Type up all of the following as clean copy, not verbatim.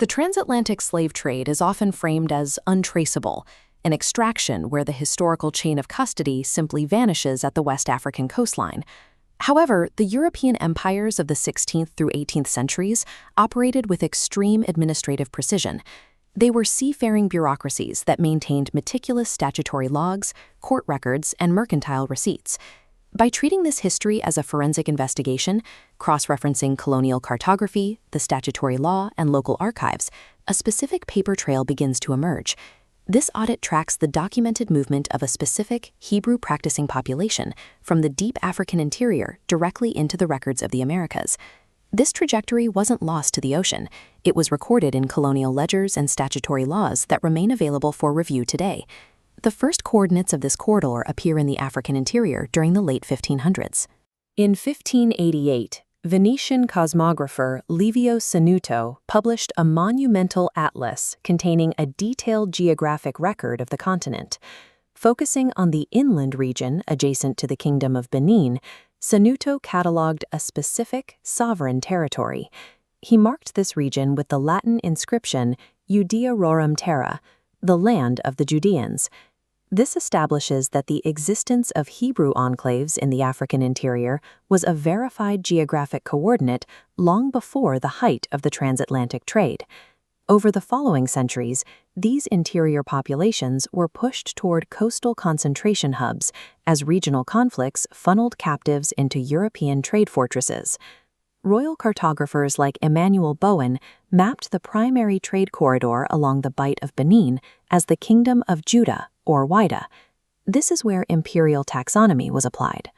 The transatlantic slave trade is often framed as untraceable, an extraction where the historical chain of custody simply vanishes at the West African coastline. However, the European empires of the 16th through 18th centuries operated with extreme administrative precision. They were seafaring bureaucracies that maintained meticulous statutory logs, court records, and mercantile receipts. By treating this history as a forensic investigation, cross-referencing colonial cartography, the statutory law, and local archives, a specific paper trail begins to emerge. This audit tracks the documented movement of a specific Hebrew-practicing population from the deep African interior directly into the records of the Americas. This trajectory wasn't lost to the ocean. It was recorded in colonial ledgers and statutory laws that remain available for review today. The first coordinates of this corridor appear in the African interior during the late 1500s. In 1588, Venetian cosmographer Livio Sanuto published a monumental atlas containing a detailed geographic record of the continent. Focusing on the inland region adjacent to the Kingdom of Benin, Sanuto catalogued a specific sovereign territory. He marked this region with the Latin inscription Judearorum Terra, the land of the Judeans. This establishes that the existence of Hebrew enclaves in the African interior was a verified geographic coordinate long before the height of the transatlantic trade. Over the following centuries, these interior populations were pushed toward coastal concentration hubs as regional conflicts funneled captives into European trade fortresses. Royal cartographers like Emmanuel Bowen mapped the primary trade corridor along the Bight of Benin as the Kingdom of Judah, or Wida. This is where imperial taxonomy was applied.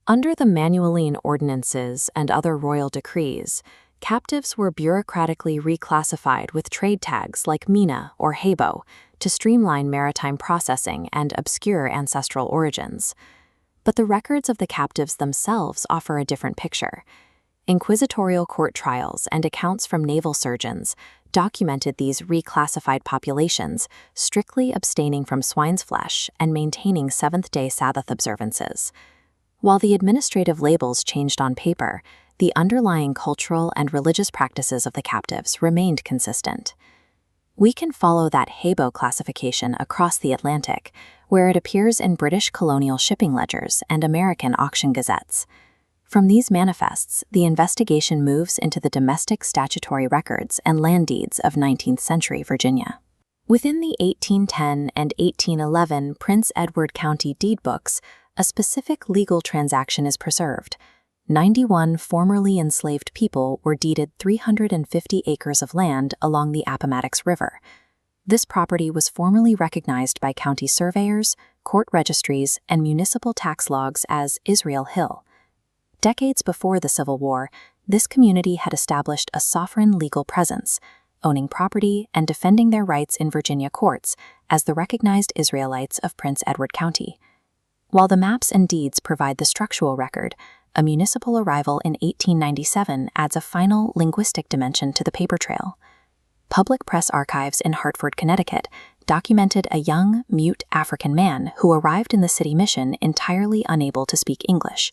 Under the Manueline ordinances and other royal decrees, captives were bureaucratically reclassified with trade tags like Mina or Hebo to streamline maritime processing and obscure ancestral origins. But the records of the captives themselves offer a different picture. Inquisitorial court trials and accounts from naval surgeons documented these reclassified populations, strictly abstaining from swine's flesh and maintaining seventh-day Sabbath observances. While the administrative labels changed on paper, the underlying cultural and religious practices of the captives remained consistent. We can follow that Hebo classification across the Atlantic, where it appears in British colonial shipping ledgers and American auction gazettes. From these manifests, the investigation moves into the domestic statutory records and land deeds of 19th century Virginia. Within the 1810 and 1811 Prince Edward County deed books, a specific legal transaction is preserved. 91 formerly enslaved people were deeded 350 acres of land along the Appomattox River. This property was formally recognized by county surveyors, court registries, and municipal tax logs as Israel Hill. Decades before the Civil War, this community had established a sovereign legal presence, owning property and defending their rights in Virginia courts as the recognized Israelites of Prince Edward County. While the maps and deeds provide the structural record, a municipal arrival in 1897 adds a final linguistic dimension to the paper trail. Public press archives in Hartford, Connecticut, documented a young, mute African man who arrived in the city mission entirely unable to speak English.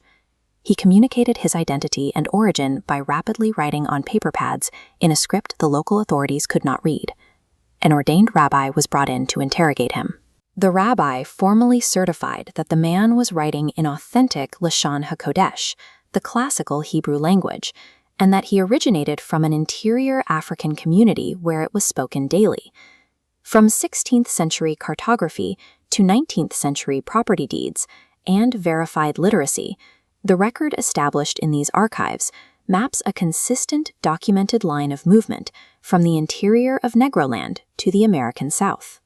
He communicated his identity and origin by rapidly writing on paper pads in a script the local authorities could not read. An ordained rabbi was brought in to interrogate him. The rabbi formally certified that the man was writing in authentic Lashon HaKodesh, the classical Hebrew language, and that he originated from an interior African community where it was spoken daily. From 16th century cartography to 19th century property deeds and verified literacy, the record established in these archives maps a consistent documented line of movement from the interior of Negroland to the American South.